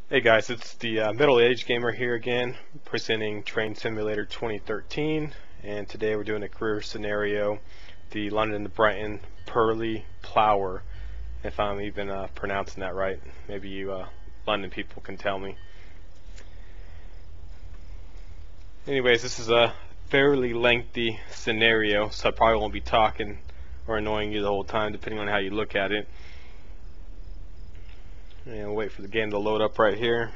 Hey guys, it's the middle-aged gamer here again, presenting Train Simulator 2013, and today we're doing a career scenario, the London to Brighton Purley Plougher, if I'm even pronouncing that right. Maybe you London people can tell me. Anyways, this is a fairly lengthy scenario, so I probably won't be talking or annoying you the whole time, depending on how you look at it. And wait for the game to load up right here.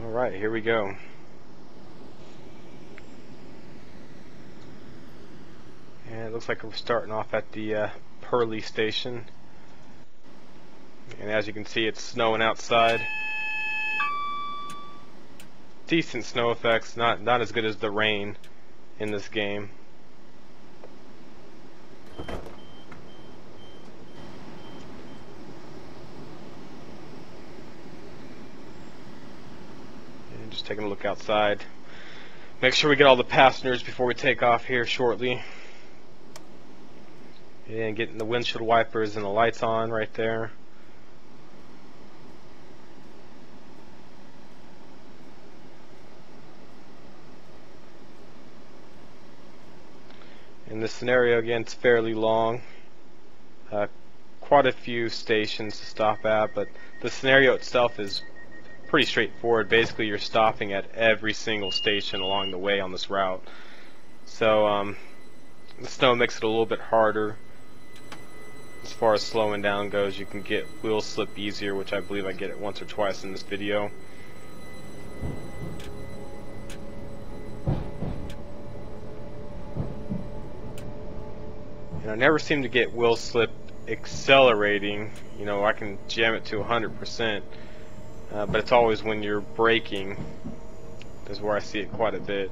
Alright, here we go. And it looks like we're starting off at the Purley station. And as you can see, it's snowing outside. Decent snow effects, not as good as the rain in this game. And just taking a look outside. Make sure we get all the passengers before we take off here shortly. And getting the windshield wipers and the lights on right there. In this scenario, again, it's fairly long. Quite a few stations to stop at, but the scenario itself is pretty straightforward. Basically, you're stopping at every single station along the way on this route. So the snow makes it a little bit harder. As far as slowing down goes, you can get wheel slip easier, which I believe I get it once or twice in this video. And I never seem to get wheel slip accelerating. You know, I can jam it to 100%, but it's always when you're braking. That's where I see it quite a bit.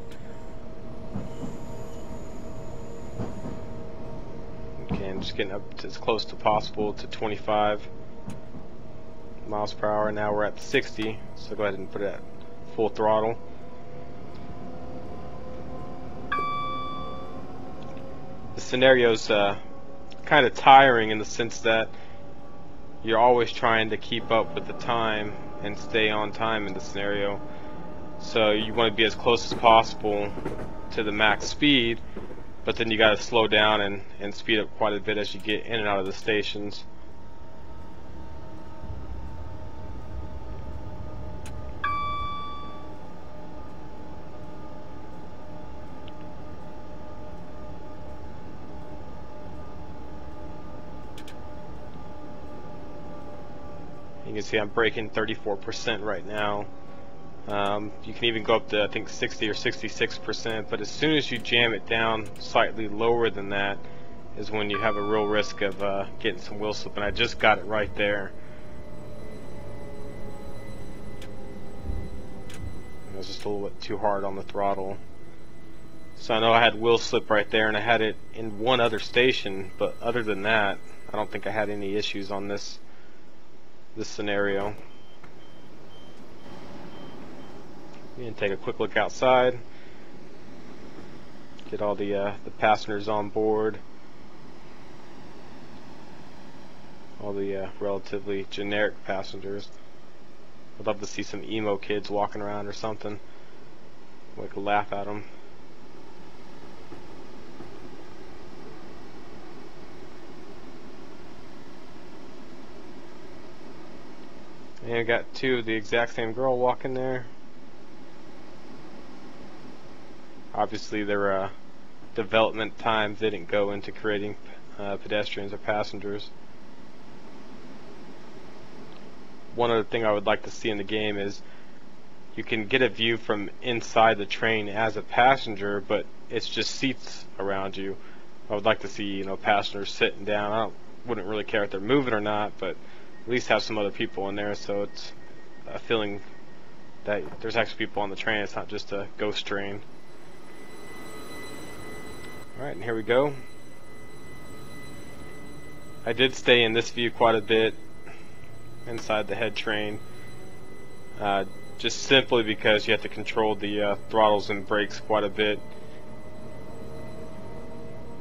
Okay, I'm just getting up to as close as possible to 25 miles per hour. Now we're at 60, so go ahead and put it at full throttle. The scenario's kind of tiring in the sense that you're always trying to keep up with the time and stay on time in the scenario. So you want to be as close as possible to the max speed, but then you got to slow down and speed up quite a bit as you get in and out of the stations. You can see I'm braking 34% right now. You can even go up to I think 60 or 66%, but as soon as you jam it down slightly lower than that is when you have a real risk of getting some wheel slip, and I just got it right there. I was just a little bit too hard on the throttle. So I know I had wheel slip right there, and I had it in one other station, but other than that, I don't think I had any issues on this scenario. And take a quick look outside. Get all the passengers on board. All the relatively generic passengers. I'd love to see some emo kids walking around or something. We could laugh at them. And I got two of the exact same girl walking there. Obviously their development time didn't go into creating pedestrians or passengers. One other thing I would like to see in the game is you can get a view from inside the train as a passenger, but it's just seats around you. I would like to see, you know, passengers sitting down. I wouldn't really care if they're moving or not, but at least have some other people in there, so it's a feeling that there's actually people on the train. It's not just a ghost train. Alright, and here we go. I did stay in this view quite a bit inside the head train, just simply because you have to control the throttles and brakes quite a bit,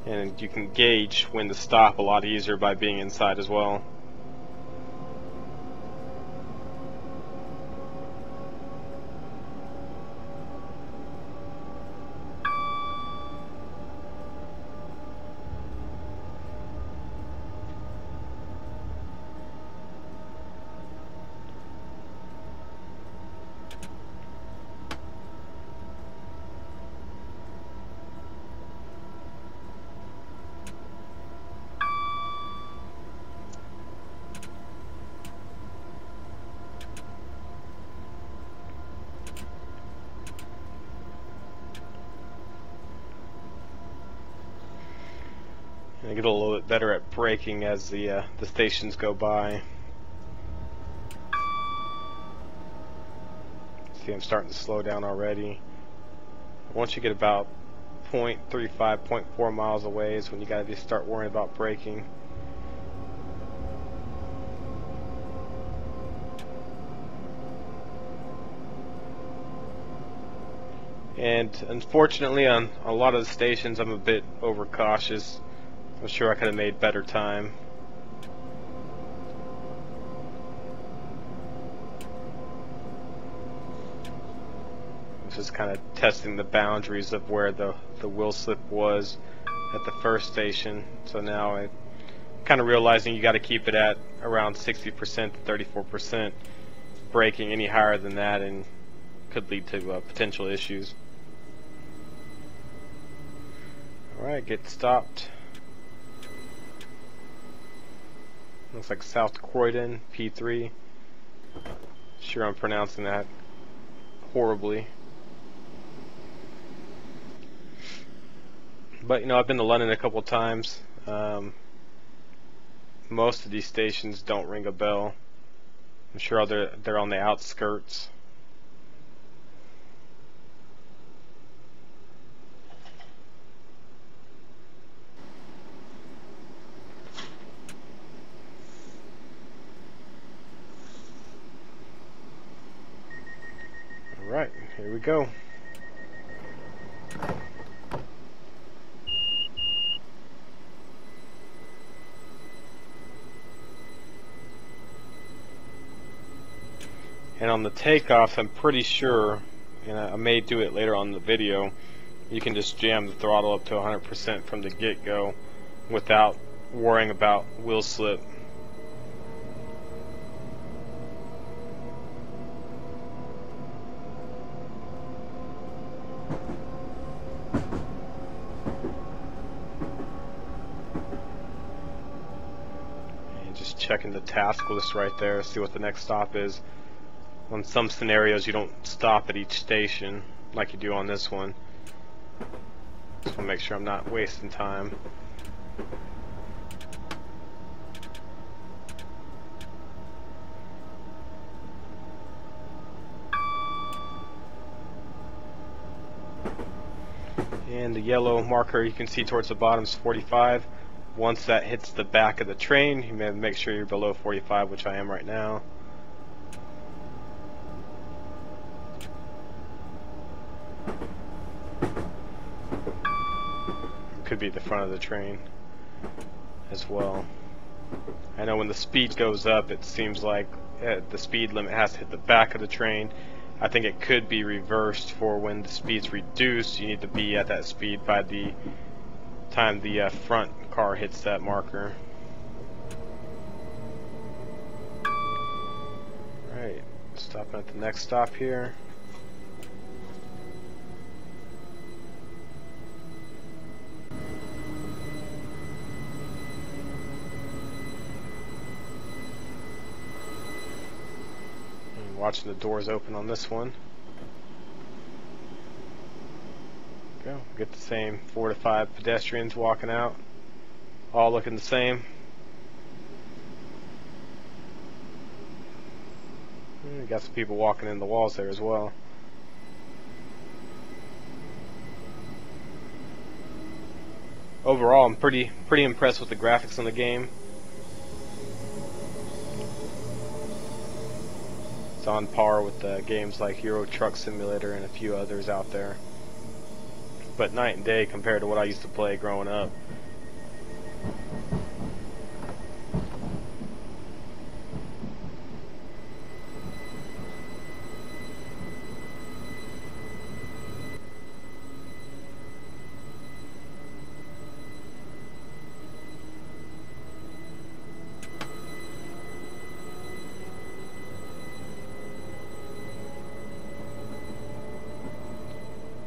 and you can gauge when to stop a lot easier by being inside as well. I get a little bit better at braking as the stations go by. See, I'm starting to slow down already. Once you get about 0.35, 0.4 miles away is when you gotta start worrying about braking. And unfortunately, on a lot of the stations, I'm a bit overcautious. I'm sure I could have made better time. I was just kind of testing the boundaries of where the wheel slip was at the first station. So now I'm kind of realizing you got to keep it at around 60% to 34%. Braking any higher than that and could lead to potential issues. Alright, get stopped. Looks like South Croydon, P3. Sure I'm pronouncing that horribly. But you know, I've been to London a couple times. Most of these stations don't ring a bell. I'm sure they're on the outskirts. Alright, here we go. And on the takeoff, I'm pretty sure, and I may do it later on in the video, you can just jam the throttle up to 100% from the get-go without worrying about wheel slip. And just checking the task list right there, see what the next stop is. On some scenarios you don't stop at each station like you do on this one. Just want to make sure I'm not wasting time. And the yellow marker you can see towards the bottom is 45. Once that hits the back of the train, you may make sure you're below 45, which I am right now. Could be the front of the train as well. I know when the speed goes up, it seems like the speed limit has to hit the back of the train. I think it could be reversed for when the speed's reduced. You need to be at that speed by the time the front car hits that marker. Right, stopping at the next stop here. Watching the doors open on this one. Go. Get the same 4 to 5 pedestrians walking out, all looking the same. And got some people walking in the walls there as well. Overall, I'm pretty impressed with the graphics on the game. It's on par with games like Euro Truck Simulator and a few others out there. But night and day compared to what I used to play growing up.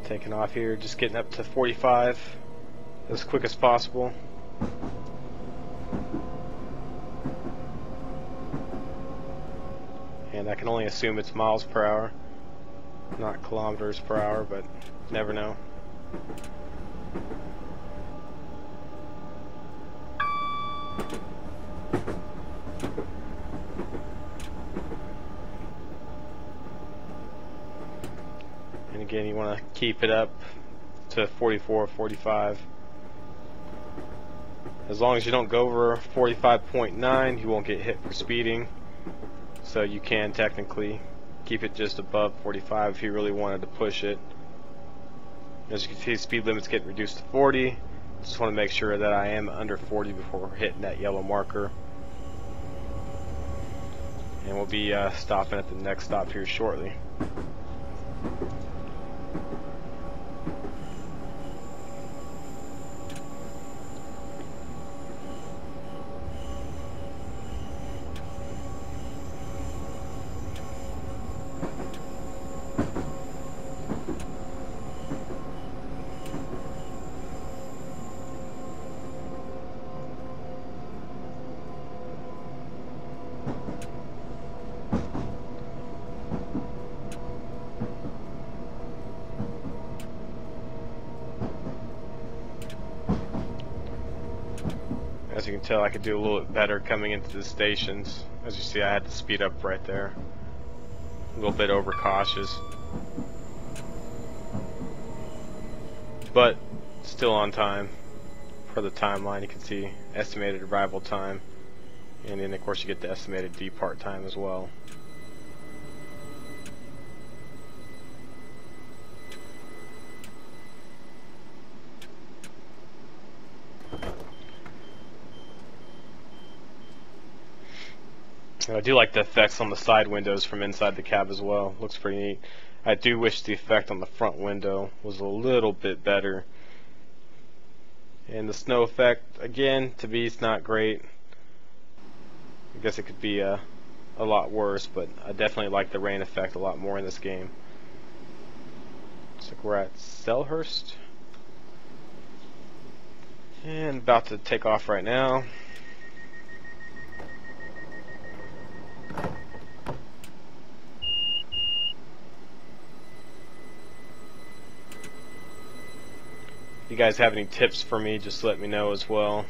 Taking off here, just getting up to 45 as quick as possible. And I can only assume it's miles per hour, not kilometers per hour, but never know. And again, you want to keep it up to 44, 45. As long as you don't go over 45.9, you won't get hit for speeding. So you can technically keep it just above 45 if you really wanted to push it. As you can see, speed limit's getting reduced to 40. Just want to make sure that I am under 40 before hitting that yellow marker. And we'll be stopping at the next stop here shortly. As you can tell, I could do a little bit better coming into the stations. As you see, I had to speed up right there. A little bit overcautious. But still on time. For the timeline, you can see estimated arrival time. And then, of course, you get the estimated depart time as well. I do like the effects on the side windows from inside the cab as well. Looks pretty neat. I do wish the effect on the front window was a little bit better. And the snow effect, again, to me, it's not great. I guess it could be a lot worse, but I definitely like the rain effect a lot more in this game. Looks like we're at Selhurst. And about to take off right now. If you guys have any tips for me, just let me know as well.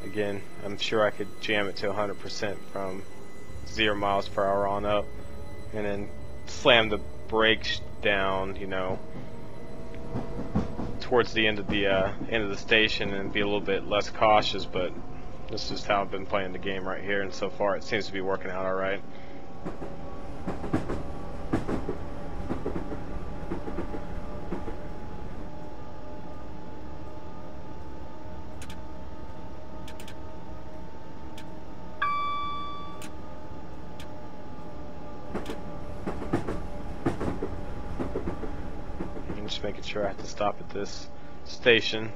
Again, I'm sure I could jam it to 100% from 0 miles per hour on up, and then slam the brakes down, you know, towards the end of the station, and be a little bit less cautious. But this is how I've been playing the game right here, and so far it seems to be working out all right. Just making sure I have to stop at this station,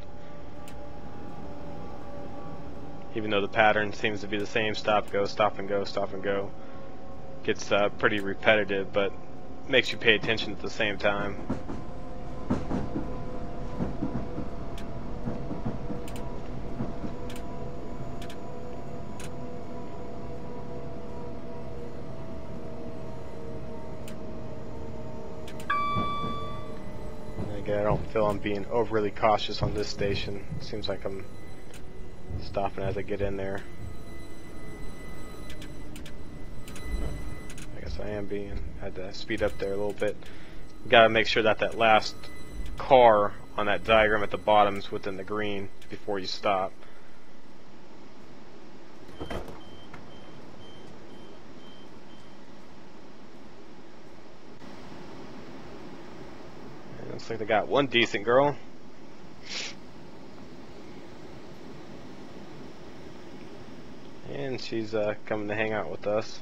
even though the pattern seems to be the same: stop, go, stop and go, stop and go. Gets pretty repetitive, but makes you pay attention at the same time. I don't feel I'm being overly cautious on this station. Seems like I'm stopping as I get in there. I guess I am being. Had to speed up there a little bit. Got to make sure that that last car on that diagram at the bottom is within the green before you stop. looks like they got one decent girl. And she's coming to hang out with us.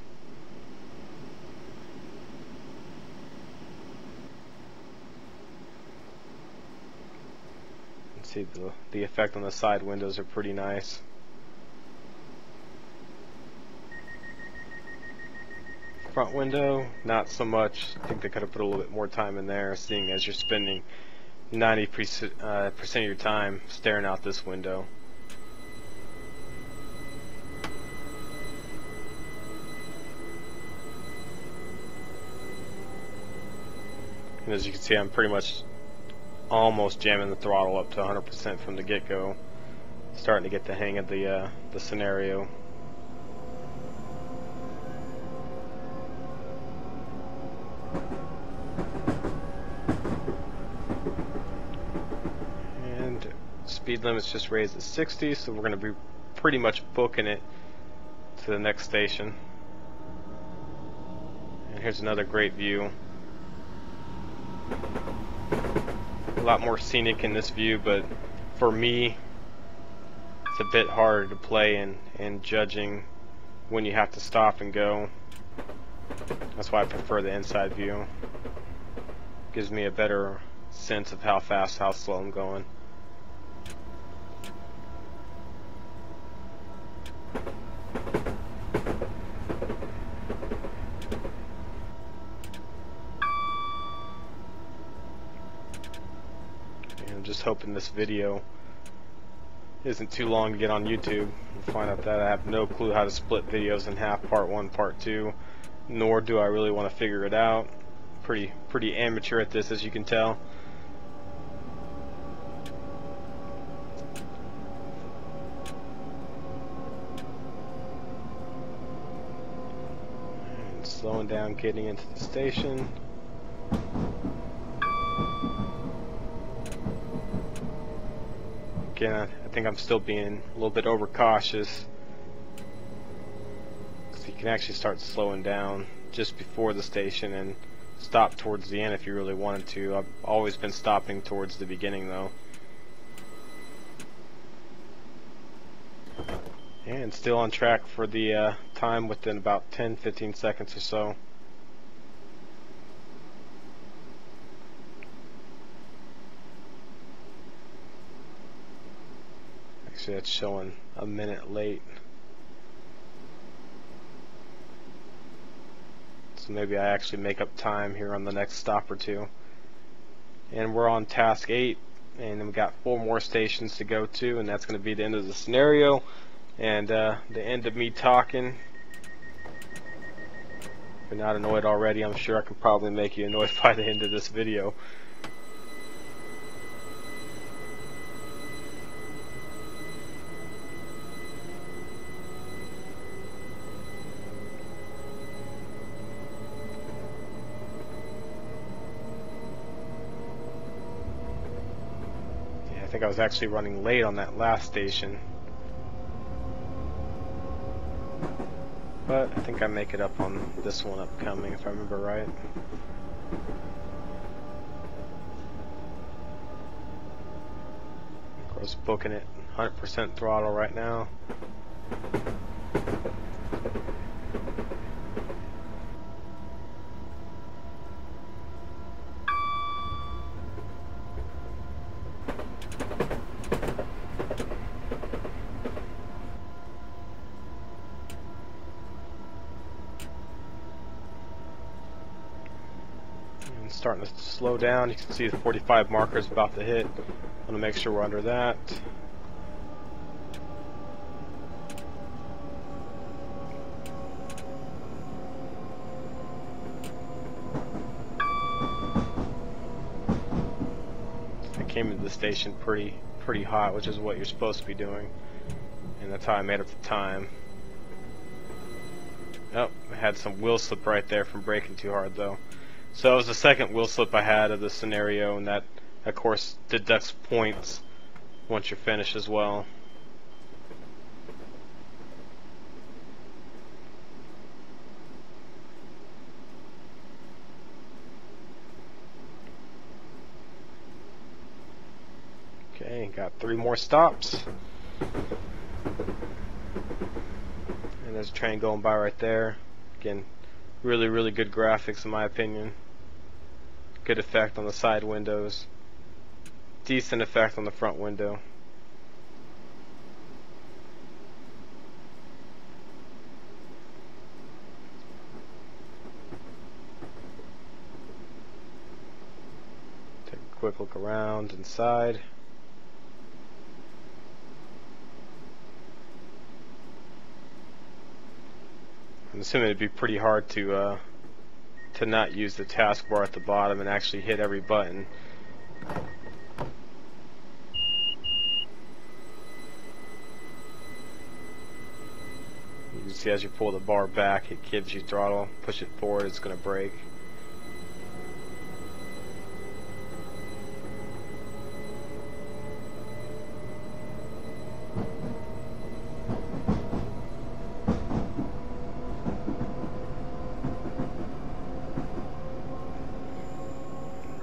You can see the effect on the side windows are pretty nice. Front window, not so much. I think they could have put a little bit more time in there, seeing as you're spending 90% of your time staring out this window. And as you can see, I'm pretty much almost jamming the throttle up to 100% from the get-go. Starting to get the hang of the scenario. And speed limit's just raised to 60, so we're going to be pretty much booking it to the next station. And here's another great view. A lot more scenic in this view, but for me it's a bit harder to play in judging when you have to stop and go. That's why I prefer the inside view. Gives me a better sense of how fast, how slow I'm going. I'm just hoping this video isn't too long to get on YouTube. We'll find out that I have no clue how to split videos in half, part 1, part 2, nor do I really want to figure it out. Pretty amateur at this, as you can tell. And slowing down, getting into the station. Again, I think I'm still being a little bit overcautious, because you can actually start slowing down just before the station and stop towards the end if you really wanted to. I've always been stopping towards the beginning though. And still on track for the time within about 10-15 seconds or so. Actually, that's showing a minute late. So maybe I actually make up time here on the next stop or two. And we're on task 8, and we got 4 more stations to go to, and that's going to be the end of the scenario and the end of me talking. If you're not annoyed already, I'm sure I can probably make you annoyed by the end of this video. I think I was actually running late on that last station, but I think I make it up on this one upcoming, if I remember right. Of course, booking it 100% throttle right now. Starting to slow down. You can see the 45 marker is about to hit. I want to make sure we're under that. I came into the station pretty hot, which is what you're supposed to be doing, and that's how I made up the time. Oh, I had some wheel slip right there from braking too hard though. So it was the second wheel slip I had of the scenario, and that of course deducts points once you're finished as well. Got 3 more stops. And there's a train going by right there. Again, really good graphics in my opinion. Good effect on the side windows. Decent effect on the front window. Take a quick look around inside. I'm assuming it'd be pretty hard to not use the taskbar at the bottom and actually hit every button. You can see as you pull the bar back, it gives you throttle. Push it forward, it's going to brake.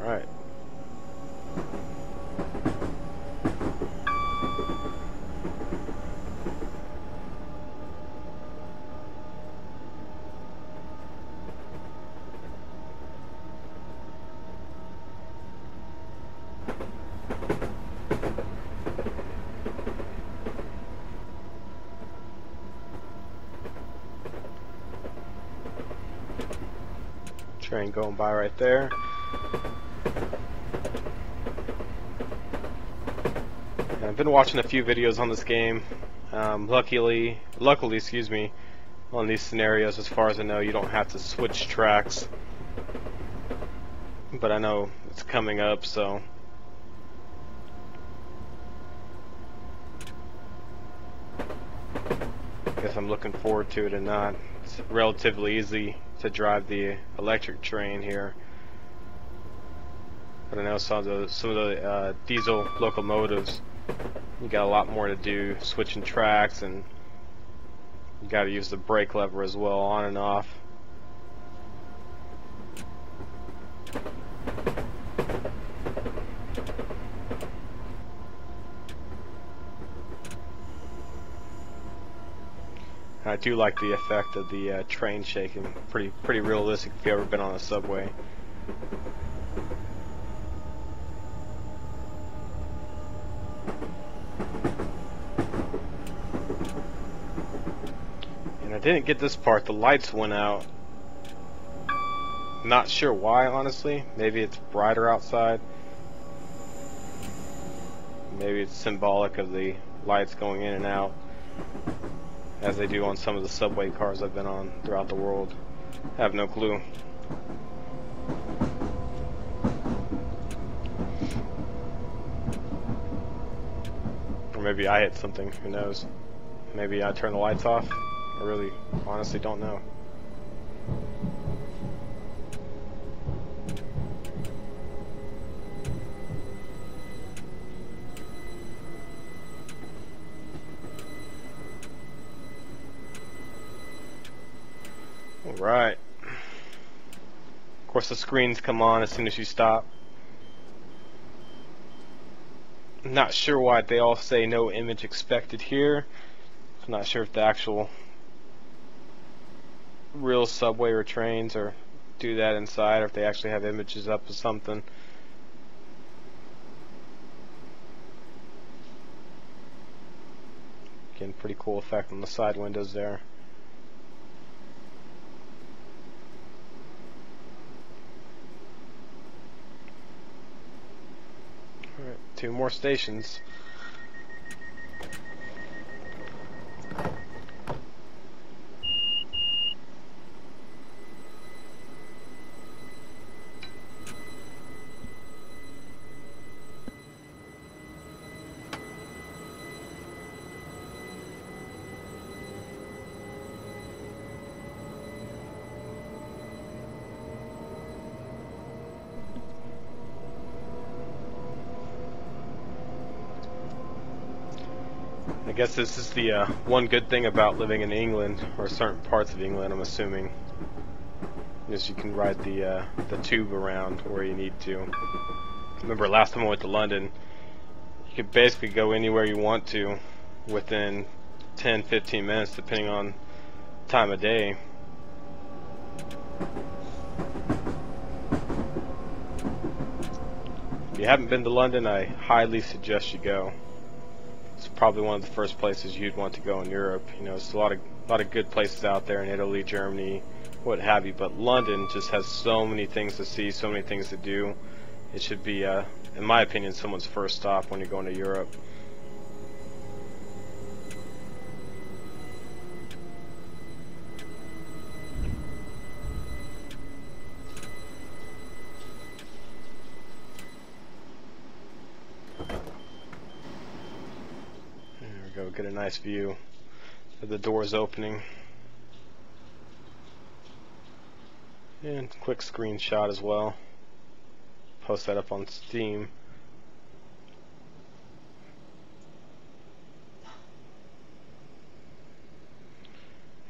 Alright. Train going by right there. And I've been watching a few videos on this game. Luckily, excuse me, on these scenarios, as far as I know, you don't have to switch tracks. But I know it's coming up, so I guess I'm looking forward to it or not. It's relatively easy to drive the electric train here, but I know some of the diesel locomotives, you got a lot more to do, switching tracks, and you got to use the brake lever as well, on and off. I do like the effect of the train shaking. Pretty realistic if you've ever been on a subway. And I didn't get this part. The lights went out. Not sure why, honestly. Maybe it's brighter outside. Maybe it's symbolic of the lights going in and out, as they do on some of the subway cars I've been on throughout the world. I have no clue. Or maybe I hit something, who knows. Maybe I turned the lights off. I really, honestly don't know. Alright. Of course the screens come on as soon as you stop. Not sure why they all say no image expected here. I'm not sure if the actual real subway or trains or do that inside, or if they actually have images up or something. Again, pretty cool effect on the side windows there. Alright, 2 more stations. I guess this is the one good thing about living in England, or certain parts of England, I'm assuming, is you can ride the tube around where you need to. Remember last time I went to London, you You could basically go anywhere you want to within 10-15 minutes depending on time of day. If you haven't been to London, I highly suggest you go. It's probably one of the first places you'd want to go in Europe. You know, there's a lot of good places out there in Italy, Germany, what have you, but London just has so many things to see, so many things to do. It should be, in my opinion, someone's first stop when you're going to Europe. There we go, get a nice view of the doors opening. And quick screenshot as well. Post that up on Steam.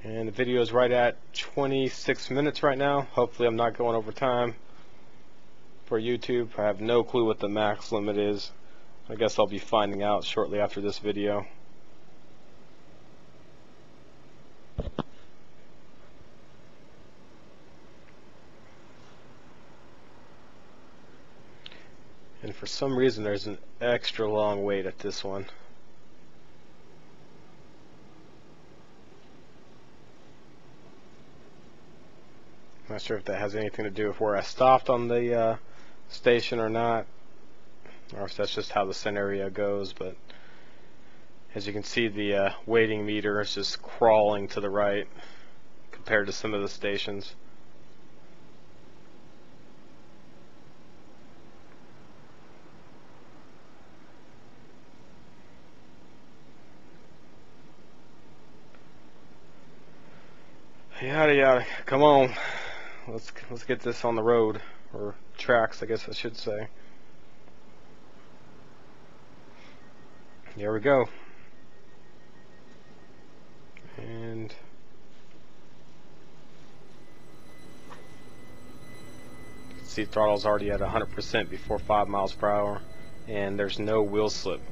And the video is right at 26 minutes right now. Hopefully I'm not going over time for YouTube. I have no clue what the max limit is. I guess I'll be finding out shortly after this video. And for some reason there's an extra long wait at this one. Not sure if that has anything to do with where I stopped on the station or not, or if that's just how the scenario goes, but as you can see, the waiting meter is just crawling to the right compared to some of the stations. Yada yada, come on, let's get this on the road, or tracks I guess I should say. Here we go. And you can see throttle's already at 100% before 5 miles per hour, and there's no wheel slip.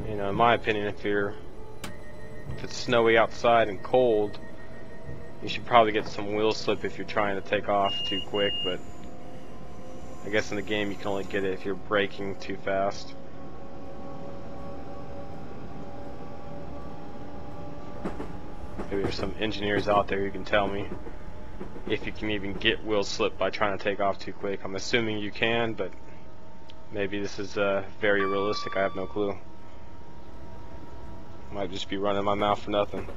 You know, in my opinion, if it's snowy outside and cold, you should probably get some wheel slip if you're trying to take off too quick, but I guess in the game you can only get it if you're braking too fast. Maybe there's some engineers out there who can tell me if you can even get wheel slip by trying to take off too quick. I'm assuming you can, but maybe this is very realistic. I have no clue. Might just be running my mouth for nothing.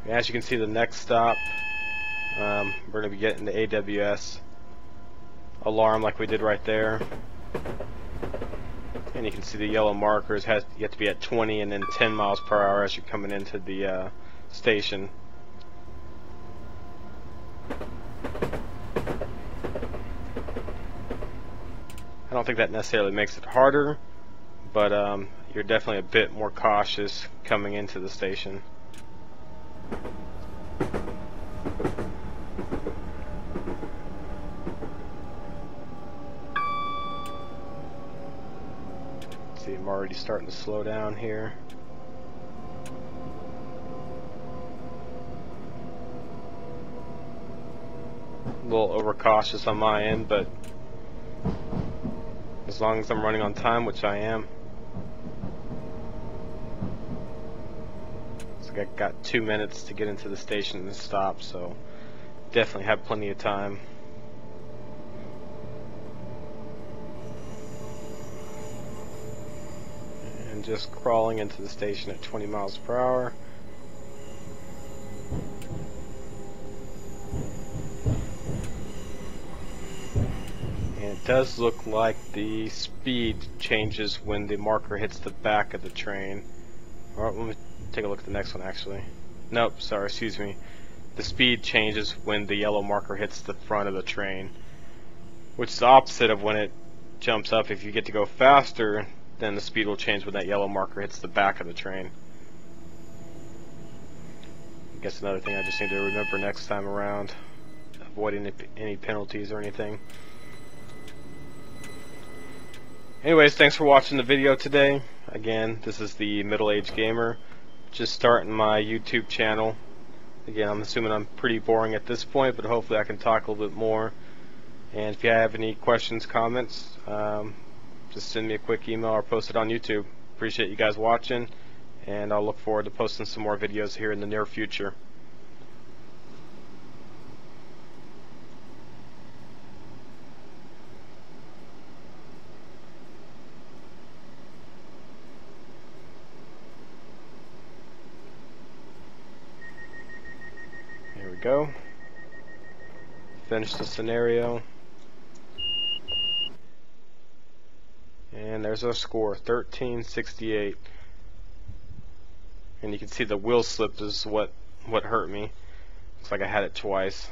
As you can see, the next stop, we're going to be getting the AWS alarm like we did right there. And you can see the yellow markers. You have to be at 20 and then 10 miles per hour as you're coming into the station. I don't think that necessarily makes it harder, but you're definitely a bit more cautious coming into the station. See, I'm already starting to slow down here. A little overcautious on my end, but as long as I'm running on time, which I am. So I got 2 minutes to get into the station and stop, so definitely have plenty of time. And just crawling into the station at 20 miles per hour. It does look like the speed changes when the marker hits the back of the train. Alright, let me take a look at the next one actually. Nope, sorry, excuse me. The speed changes when the yellow marker hits the front of the train, which is the opposite of when it jumps up. If you get to go faster, then the speed will change when that yellow marker hits the back of the train. I guess another thing I just need to remember next time around. avoid any penalties or anything. Anyways, thanks for watching the video today. Again, this is the Middle-Aged Gamer, just starting my YouTube channel. Again, I'm assuming I'm pretty boring at this point, but hopefully I can talk a little bit more. And if you have any questions, comments, just send me a quick email or post it on YouTube. Appreciate you guys watching, and I'll look forward to posting some more videos here in the near future. Here we go. Finish the scenario. And there's our score, 1368. And you can see the wheel slip is what hurt me. Looks like I had it twice.